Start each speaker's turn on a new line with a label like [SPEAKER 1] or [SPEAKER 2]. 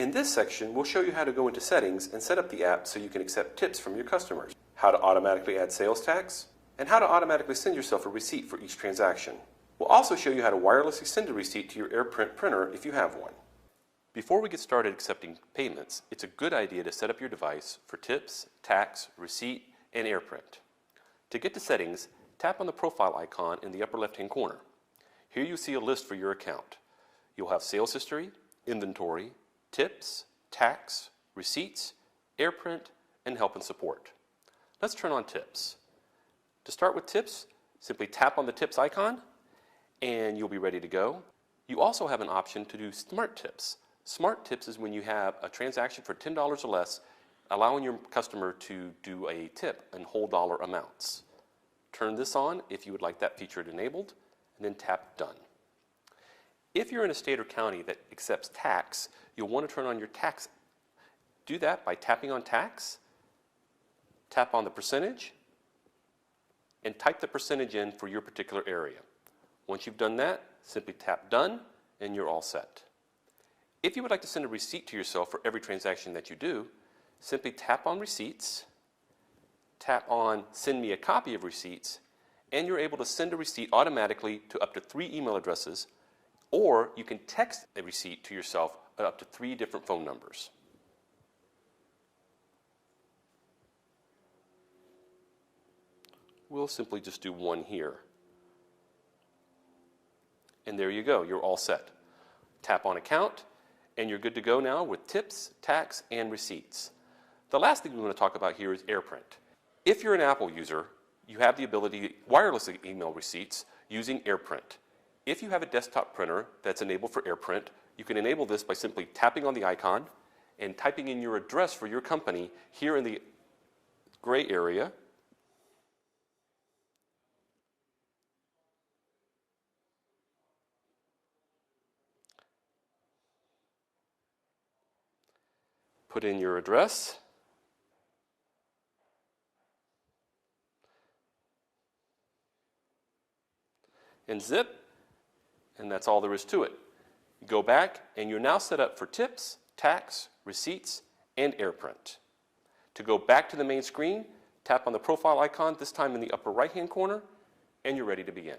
[SPEAKER 1] In this section, we'll show you how to go into settings and set up the app so you can accept tips from your customers, how to automatically add sales tax, and how to automatically send yourself a receipt for each transaction. We'll also show you how to wirelessly send a receipt to your AirPrint printer if you have one. Before we get started accepting payments, it's a good idea to set up your device for tips, tax, receipt, and AirPrint. To get to settings, tap on the profile icon in the upper left-hand corner. Here you see a list for your account. You'll have sales history, inventory, tips, tax, receipts, AirPrint, and help and support. Let's turn on tips. To start with tips, simply tap on the tips icon and you'll be ready to go. You also have an option to do smart tips. Smart tips is when you have a transaction for $10 or less, allowing your customer to do a tip in whole dollar amounts. Turn this on if you would like that feature enabled, and then tap Done. If you're in a state or county that accepts tax, you'll want to turn on your tax. Do that by tapping on tax, tap on the percentage, and type the percentage in for your particular area. Once you've done that, simply tap Done, and you're all set. If you would like to send a receipt to yourself for every transaction that you do, simply tap on Receipts, tap on Send Me a Copy of Receipts, and you're able to send a receipt automatically to up to 3 email addresses, or you can text a receipt to yourself at up to 3 different phone numbers. We'll simply just do one here. And there you go, you're all set. Tap on Account, and you're good to go now with tips, tax, and receipts. The last thing we want to talk about here is AirPrint. If you're an Apple user, you have the ability to wirelessly email receipts using AirPrint. If you have a desktop printer that's enabled for AirPrint, you can enable this by simply tapping on the icon and typing in your address for your company here in the gray area. Put in your address. And zip. And that's all there is to it. You go back and you're now set up for tips, tax, receipts, and AirPrint. To go back to the main screen, tap on the profile icon, this time in the upper right-hand corner, and you're ready to begin.